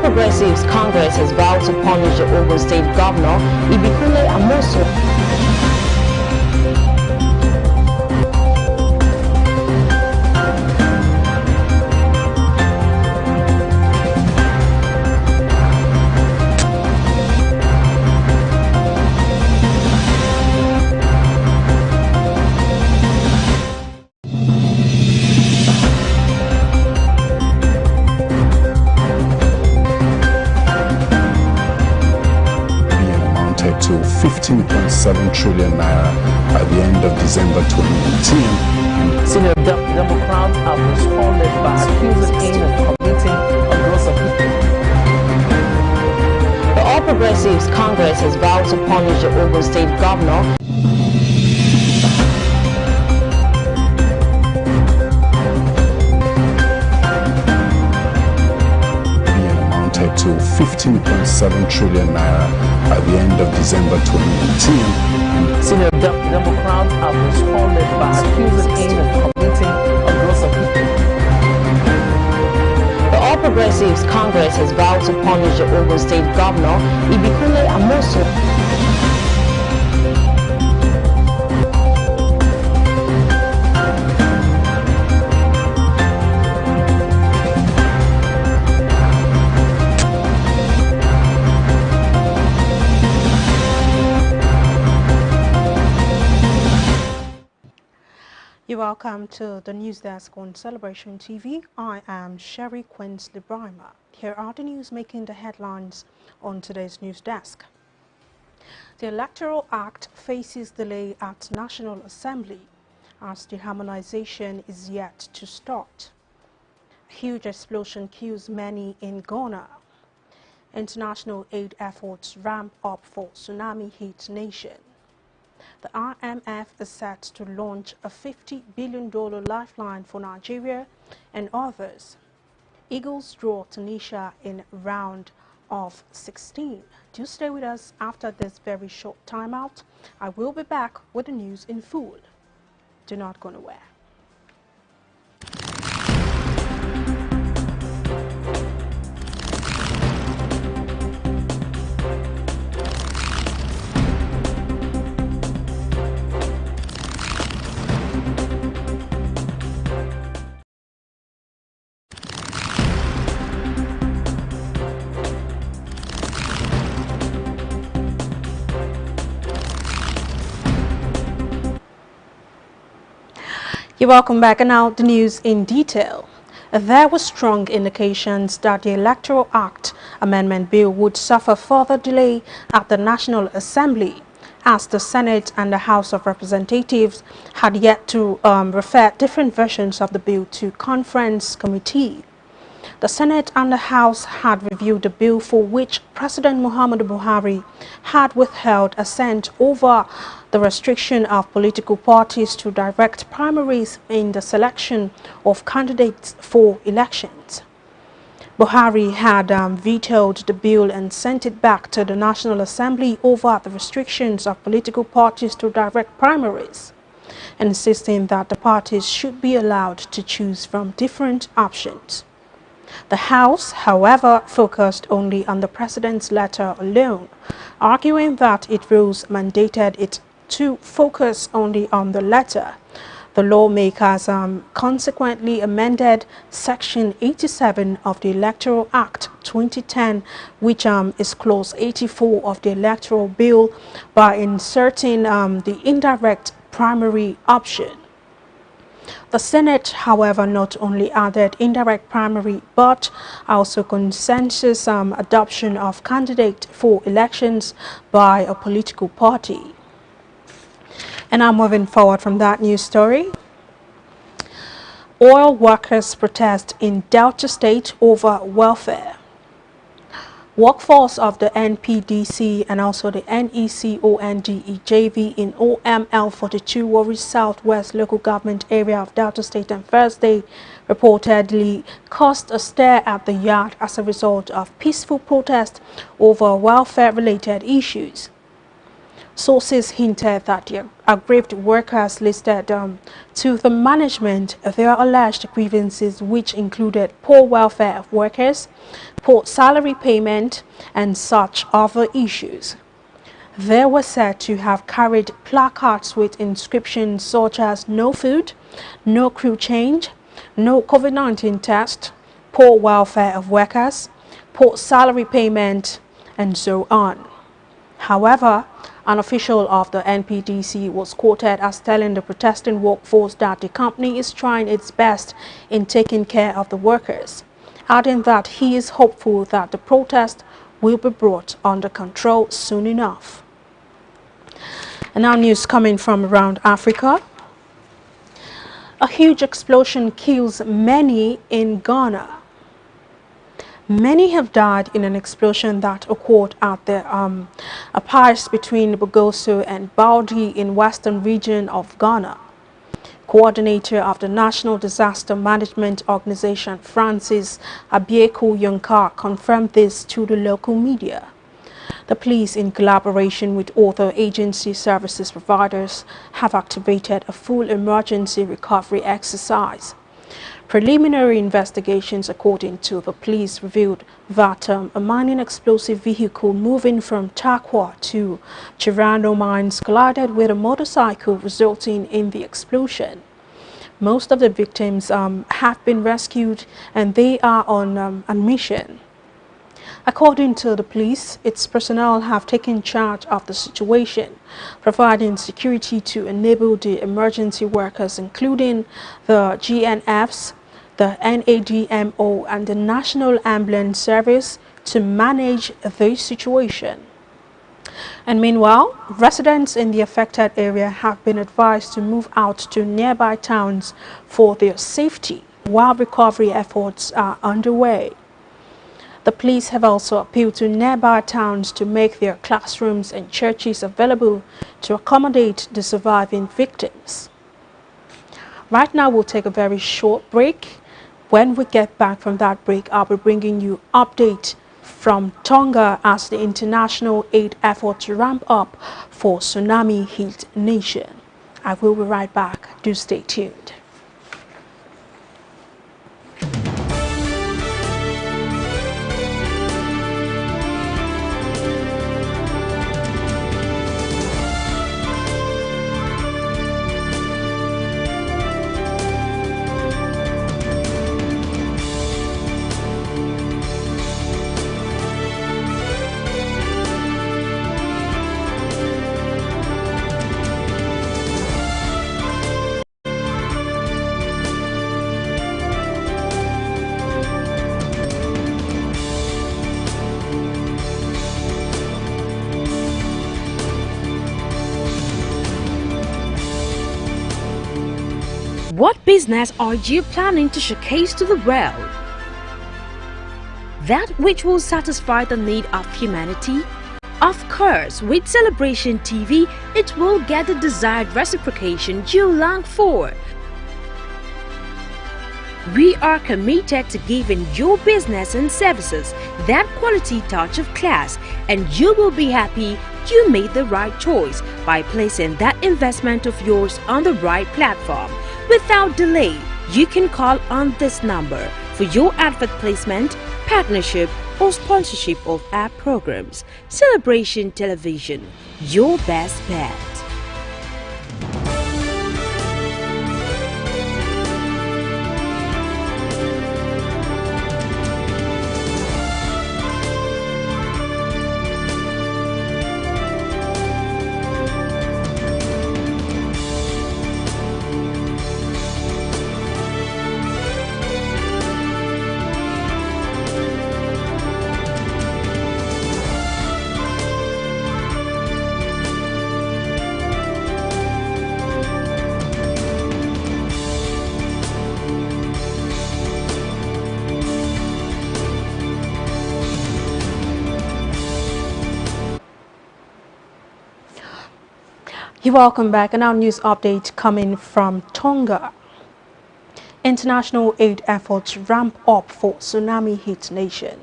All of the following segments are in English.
Progressives Congress has vowed to punish the Ogun State Governor, Ibikule Amosu. To 15.7 trillion naira by the end of December 2019. Senior Democrats have responded by accusing him of committing a gross offense. The All Progressives Congress has vowed to punish the Ogun State Governor. To 15.7 trillion naira by the end of December 2019. Senior Democrats have responded by accusing him of committing a gross offense. The All Progressives Congress has vowed to punish the Ogun State Governor, Ibikule Amosu. You're welcome to the news desk on Celebration TV. I am Sherry Quinsley Brimer. Here are the news making the headlines on today's news desk. The Electoral Act faces delay at National Assembly as the harmonization is yet to start. A huge explosion kills many in Ghana. International aid efforts ramp up for tsunami-hit nation. The IMF is set to launch a $50 billion lifeline for Nigeria and others. Eagles draw Tunisia in round of 16. Do stay with us after this very short timeout. I will be back with the news in full. Do not go nowhere. You're welcome back, and now the news in detail. There were strong indications that the Electoral Act Amendment Bill would suffer further delay at the National Assembly, as the Senate and the House of Representatives had yet to refer different versions of the bill to conference committee. The Senate and the House had reviewed the bill, for which President Muhammadu Buhari had withheld assent over the restriction of political parties to direct primaries in the selection of candidates for elections. Buhari had vetoed the bill and sent it back to the National Assembly over the restrictions of political parties to direct primaries, insisting that the parties should be allowed to choose from different options. The House, however, focused only on the President's letter alone, arguing that its rules mandated it to focus only on the letter. The lawmakers consequently amended Section 87 of the Electoral Act 2010, which is Clause 84 of the Electoral Bill, by inserting the indirect primary option. The Senate, however, not only added indirect primary, but also consensus adoption of candidate for elections by a political party. And now moving forward from that news story. Oil workers protest in Delta State over welfare. Workforce of the NPDC and also the NECONDE JV in OML 42 Warri Southwest local government area of Delta State on Thursday reportedly caused a stir at the yard as a result of peaceful protest over welfare-related issues. Sources hinted that the aggrieved workers listed to the management their alleged grievances, which included poor welfare of workers, poor salary payment, and such other issues. They were said to have carried placards with inscriptions such as "No food, no crew change, no COVID-19 test, poor welfare of workers, poor salary payment," and so on. However, an official of the NPDC was quoted as telling the protesting workforce that the company is trying its best in taking care of the workers, adding that he is hopeful that the protest will be brought under control soon enough. And now news coming from around Africa. A huge explosion kills many in Ghana. Many have died in an explosion that occurred at the pass between Bogoso and Baudi in western region of Ghana. Coordinator of the National Disaster Management Organization, Francis Abieku Yonkar, confirmed this to the local media. The police, in collaboration with other agency services providers, have activated a full emergency recovery exercise. Preliminary investigations, according to the police, revealed that a mining explosive vehicle moving from Takwa to Chirano mines collided with a motorcycle, resulting in the explosion. Most of the victims have been rescued and they are on admission. According to the police, its personnel have taken charge of the situation, providing security to enable the emergency workers, including the GNFs, the NADMO, and the National Ambulance Service, to manage the situation. And meanwhile, residents in the affected area have been advised to move out to nearby towns for their safety while recovery efforts are underway. The police have also appealed to nearby towns to make their classrooms and churches available to accommodate the surviving victims. Right now, we'll take a very short break. When we get back from that break, I'll be bringing you update from Tonga as the international aid efforts ramp up for tsunami hit nation. I will be right back. Do stay tuned. What business are you planning to showcase to the world? That which will satisfy the need of humanity? Of course, with Celebration TV, it will get the desired reciprocation you long for. We are committed to giving your business and services that quality touch of class, and you will be happy you made the right choice by placing that investment of yours on the right platform. Without delay, you can call on this number for your advert placement, partnership, or sponsorship of our programs. Celebration Television, your best bet. You're welcome back. And our news update coming from Tonga. International aid efforts ramp up for tsunami hit nation.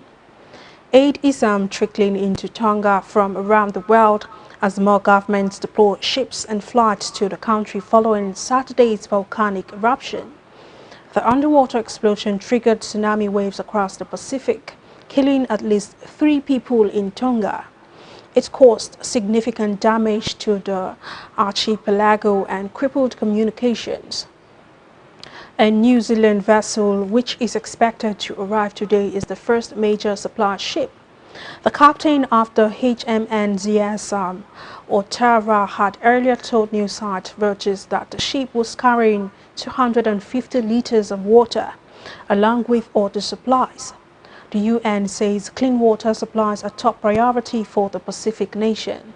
Aid is trickling into Tonga from around the world as more governments deploy ships and flights to the country following Saturday's volcanic eruption. The underwater explosion triggered tsunami waves across the Pacific, killing at least 3 people in Tonga. It caused significant damage to the archipelago and crippled communications. A New Zealand vessel, which is expected to arrive today, is the first major supply ship. The captain of the HMNZS Ottawa had earlier told Newsite Reuters that the ship was carrying 250 liters of water, along with other supplies. The UN says clean water supplies are top priority for the Pacific nation.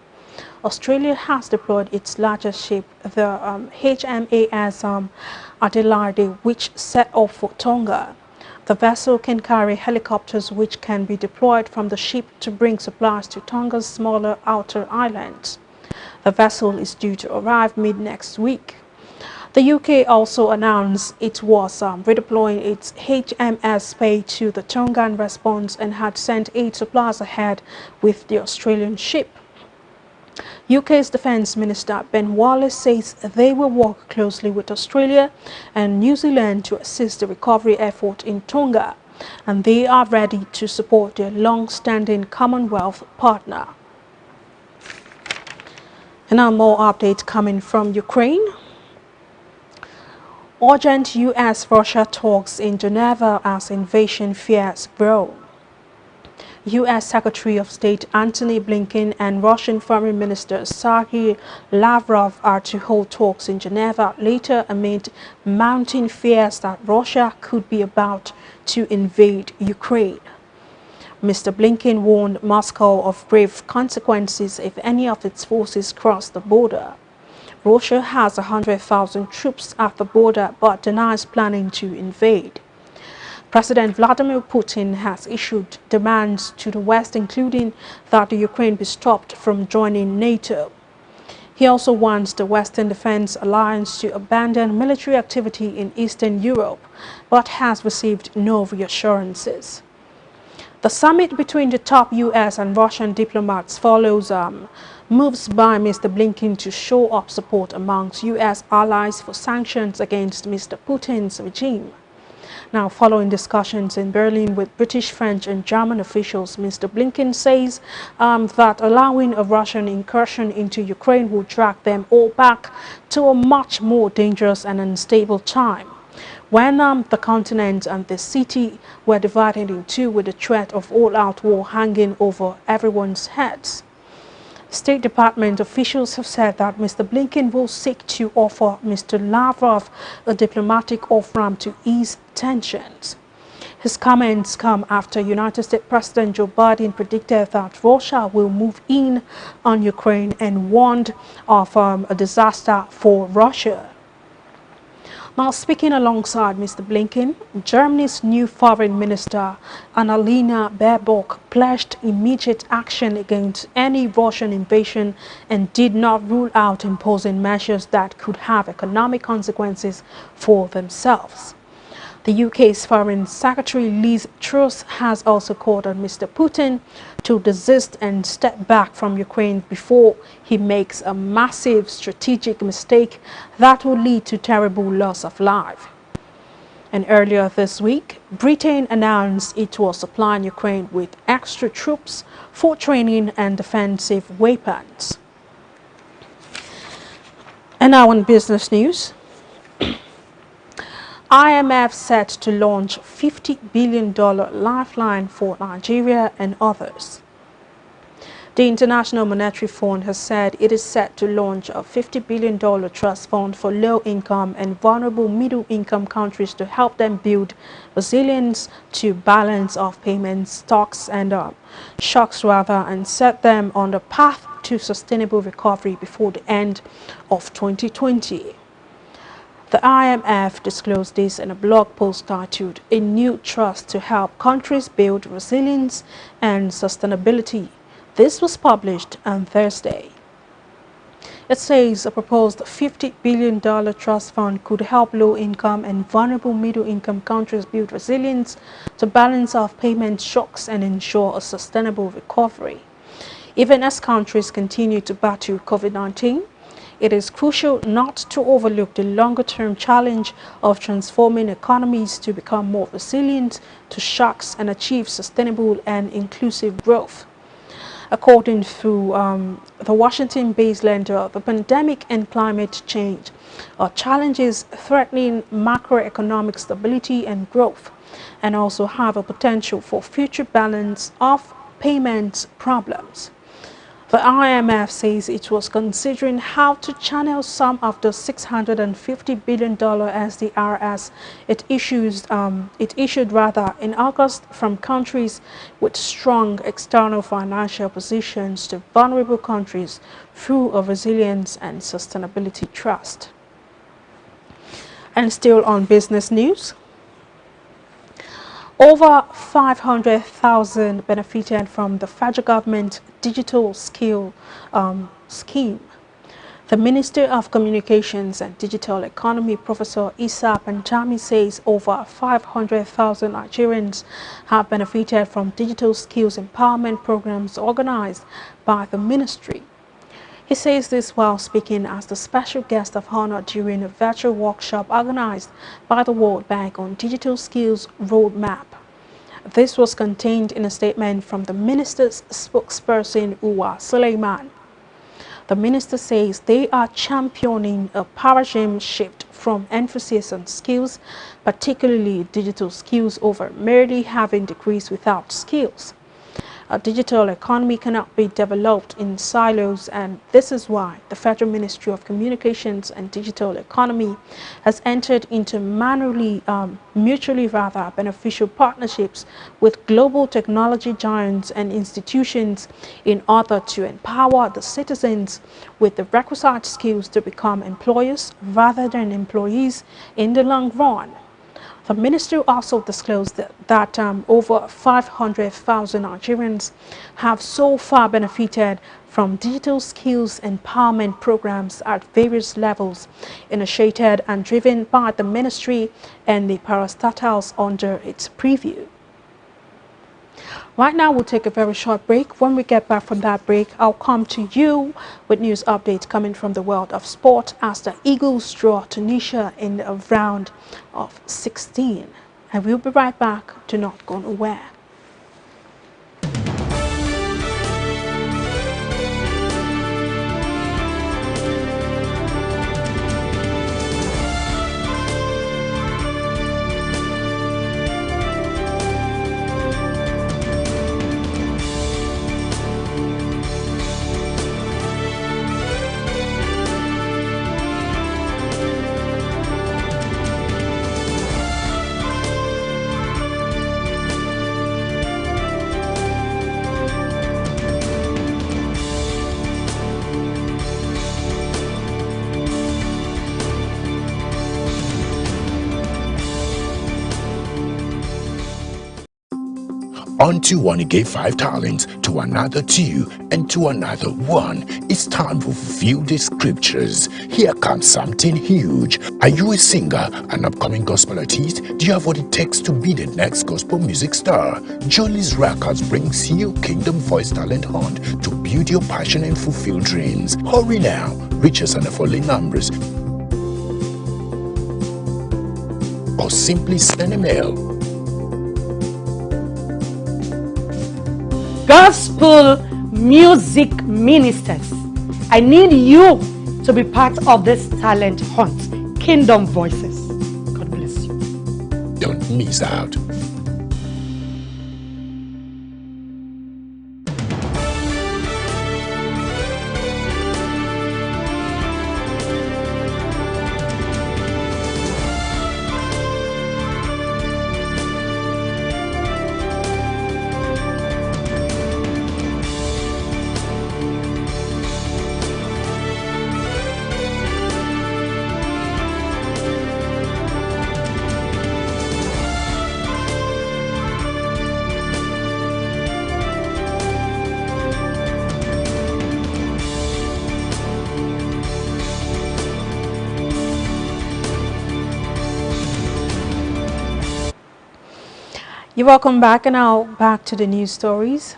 Australia has deployed its largest ship, the HMAS Adelaide, which set off for Tonga. The vessel can carry helicopters which can be deployed from the ship to bring supplies to Tonga's smaller outer islands. The vessel is due to arrive mid-next week. The UK also announced it was redeploying its HMS Spey to the Tongan response and had sent 8 supplies ahead with the Australian ship. UK's Defence Minister Ben Wallace says they will work closely with Australia and New Zealand to assist the recovery effort in Tonga, and they are ready to support their long-standing Commonwealth partner. And now more updates coming from Ukraine. Urgent US-Russia talks in Geneva as invasion fears grow. U.S. Secretary of State Antony Blinken and Russian Foreign Minister Sergei Lavrov are to hold talks in Geneva later amid mounting fears that Russia could be about to invade Ukraine. Mr. Blinken warned Moscow of grave consequences if any of its forces cross the border. Russia has 100,000 troops at the border but denies planning to invade. President Vladimir Putin has issued demands to the West, including that the Ukraine be stopped from joining NATO. He also wants the Western Defense Alliance to abandon military activity in Eastern Europe, but has received no reassurances. The summit between the top U.S. and Russian diplomats follows moves by Mr. Blinken to show up support amongst U.S. allies for sanctions against Mr. Putin's regime. Now, following discussions in Berlin with British, French and German officials, Mr. Blinken says that allowing a Russian incursion into Ukraine will drag them all back to a much more dangerous and unstable time, when the continent and the city were divided in two with the threat of all-out war hanging over everyone's heads. State Department officials have said that Mr. Blinken will seek to offer Mr. Lavrov a diplomatic off-ramp to ease tensions. His comments come after United States President Joe Biden predicted that Russia will move in on Ukraine and warned of a disaster for Russia. Now, speaking alongside Mr. Blinken, Germany's new foreign minister, Annalena Baerbock, pledged immediate action against any Russian invasion and did not rule out imposing measures that could have economic consequences for themselves. The UK's Foreign Secretary Liz Truss has also called on Mr. Putin to desist and step back from Ukraine before he makes a massive strategic mistake that will lead to terrible loss of life. And earlier this week, Britain announced it was supplying Ukraine with extra troops for training and defensive weapons. And now on business news. IMF set to launch $50 billion lifeline for Nigeria and others. The International Monetary Fund has said it is set to launch a $50 billion trust fund for low-income and vulnerable middle-income countries to help them build resilience to balance of payments, shocks and set them on the path to sustainable recovery before the end of 2020. The IMF disclosed this in a blog post titled "A New Trust to Help Countries Build Resilience and Sustainability." This was published on Thursday. It says a proposed $50 billion trust fund could help low-income and vulnerable middle-income countries build resilience to balance off payment shocks and ensure a sustainable recovery. Even as countries continue to battle COVID-19, it is crucial not to overlook the longer-term challenge of transforming economies to become more resilient to shocks and achieve sustainable and inclusive growth. According to the Washington-based lender, the pandemic and climate change are challenges threatening macroeconomic stability and growth, and also have a potential for future balance of payments problems. The IMF says it was considering how to channel some of the $650 billion SDRs it issued in August from countries with strong external financial positions to vulnerable countries through a resilience and sustainability trust. And still on business news, over 500,000 benefited from the federal government digital skill scheme. The Minister of Communications and Digital Economy, Professor Issa Panjami, says over 500,000 Nigerians have benefited from digital skills empowerment programs organized by the ministry. He says this while speaking as the special guest of honor during a virtual workshop organized by the World Bank on Digital Skills Roadmap. This was contained in a statement from the minister's spokesperson, Uwa Suleiman. The minister says they are championing a paradigm shift from emphasis on skills, particularly digital skills, over merely having degrees without skills. A digital economy cannot be developed in silos, and this is why the Federal Ministry of Communications and Digital Economy has entered into mutually beneficial partnerships with global technology giants and institutions in order to empower the citizens with the requisite skills to become employers rather than employees in the long run. The ministry also disclosed that over 500,000 Nigerians have so far benefited from digital skills empowerment programs at various levels, initiated and driven by the ministry and the parastatals under its preview. Right now, we'll take a very short break. When we get back from that break, I'll come to you with news updates coming from the world of sport as the Eagles draw Tunisia in a round of 16. And we'll be right back. Do not go nowhere. Unto one he gave 5 talents, to another 2, and to another 1. It's time to fulfill the scriptures. Here comes something huge. Are you a singer, an upcoming gospel artist? Do you have what it takes to be the next gospel music star? JOLIZ Records brings you Kingdom Voice Talent Hunt to build your passion and fulfill dreams. Hurry now, reach us on the following numbers, or simply send a mail. Gospel music ministers, I need you to be part of this talent hunt. Kingdom Voices. God bless you. Don't miss out. You're welcome back, and now back to the news stories.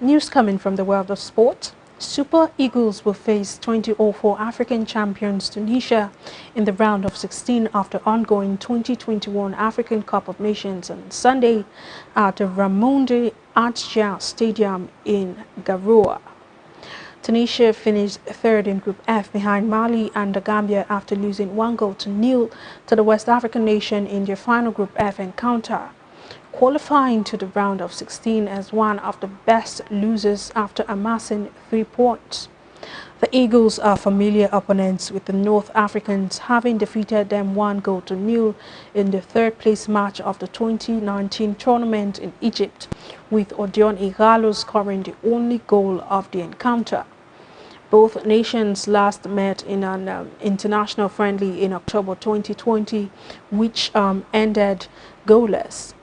News coming from the world of sport. Super Eagles will face 2004 African champions Tunisia in the round of 16 after ongoing 2021 African Cup of Nations on Sunday at the Ramonde Adja Stadium in Garoua. Tunisia finished third in Group F behind Mali and the Gambia after losing 1-0 to the West African nation in their final Group F encounter, qualifying to the round of 16 as one of the best losers after amassing 3 points. The Eagles are familiar opponents, with the North Africans having defeated them 1-0 in the third-place match of the 2019 tournament in Egypt, with Odion Igalo scoring the only goal of the encounter. Both nations last met in an international friendly in October 2020, which ended goalless.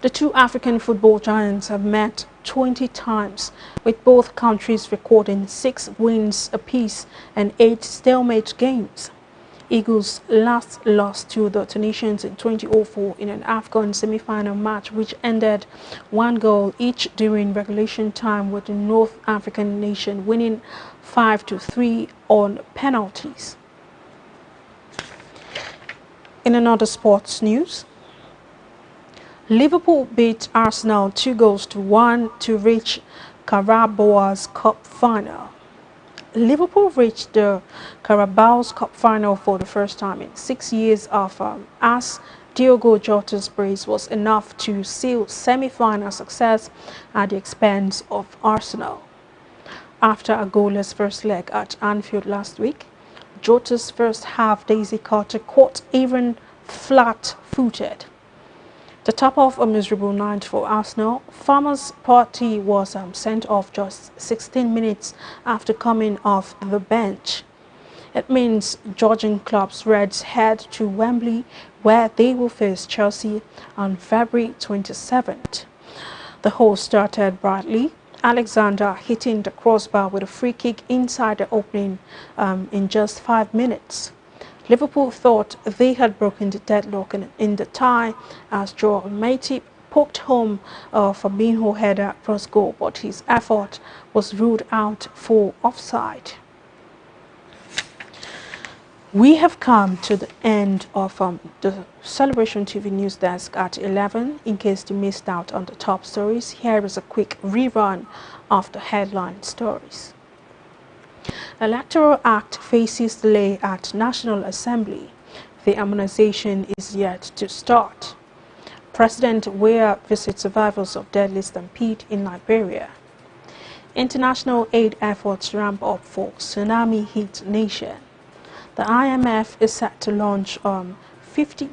The two African football giants have met 20 times, with both countries recording 6 wins apiece and 8 stalemate games. Eagles last lost to the Tunisians in 2004 in an AFCON semi-final match, which ended 1 each during regulation time, with the North African nation winning 5-3 on penalties. In another sports news, Liverpool beat Arsenal 2-1 to reach Carabao's Cup final. Liverpool reached the Carabao's Cup final for the first time in 6 years as Diogo Jota's brace was enough to seal semi-final success at the expense of Arsenal. After a goalless first leg at Anfield last week, Jota's first half daisy cutter caught even flat-footed. To top off a miserable night for Arsenal, Farmer's Party was sent off just 16 minutes after coming off the bench. It means Georgian club's Reds head to Wembley, where they will face Chelsea on February 27th. The hosts started brightly, Alexander hitting the crossbar with a free kick inside the opening in just 5 minutes. Liverpool thought they had broken the deadlock in the tie as Joel Matip poked home a Fabinho header cross goal, but his effort was ruled out for offside. We have come to the end of the Celebration TV News Desk at 11. In case you missed out on the top stories, here is a quick rerun of the headline stories. Electoral Act faces delay at National Assembly. The immunization is yet to start. President Weah visits survivors of deadly stampede in Liberia. International aid efforts ramp up for tsunami-hit nation. The IMF is set to launch $50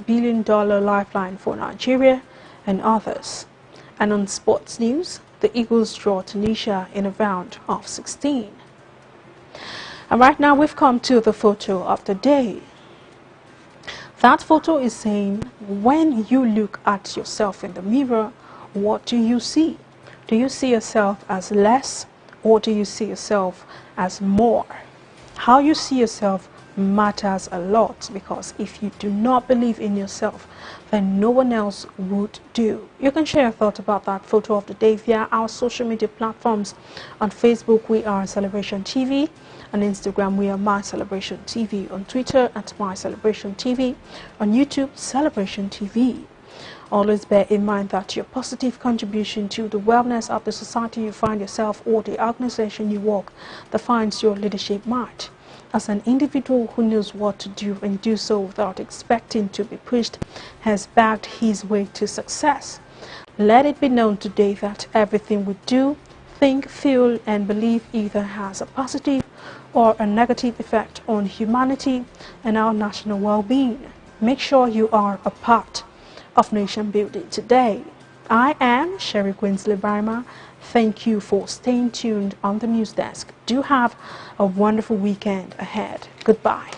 billion lifeline for Nigeria and others. And on sports news, the Eagles draw Tunisia in a round of 16. And right now we've come to the photo of the day. That photo is saying, when you look at yourself in the mirror, what do you see? Do you see yourself as less, or do you see yourself as more? How you see yourself matters a lot, because if you do not believe in yourself, then no one else would do. You can share your thoughts about that photo of the day via our social media platforms. On Facebook, we are Celebration TV. On Instagram, we are My Celebration TV. On Twitter, at My Celebration TV. On YouTube, Celebration TV. Always bear in mind that your positive contribution to the wellness of the society you find yourself or the organization you work defines your leadership might. As an individual who knows what to do and do so without expecting to be pushed has backed his way to success. Let it be known today that everything we do, think, feel, and believe either has a positive or a negative effect on humanity and our national well-being. Make sure you are a part of nation building today. I am Sherry Quinsley Barima. Thank you for staying tuned on the news desk. Do have a wonderful weekend ahead. Goodbye.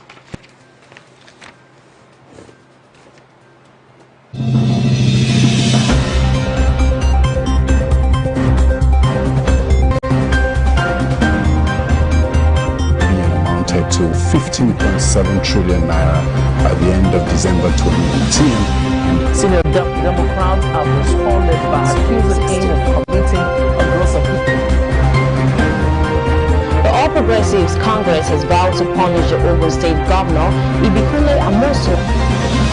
Amounted to 15.7 trillion naira by the end of December 2018. Senior Democrats have responded by accusing AIM of committing a gross of Congress has vowed to punish the Ogun State Governor, Ibikunle Amosun.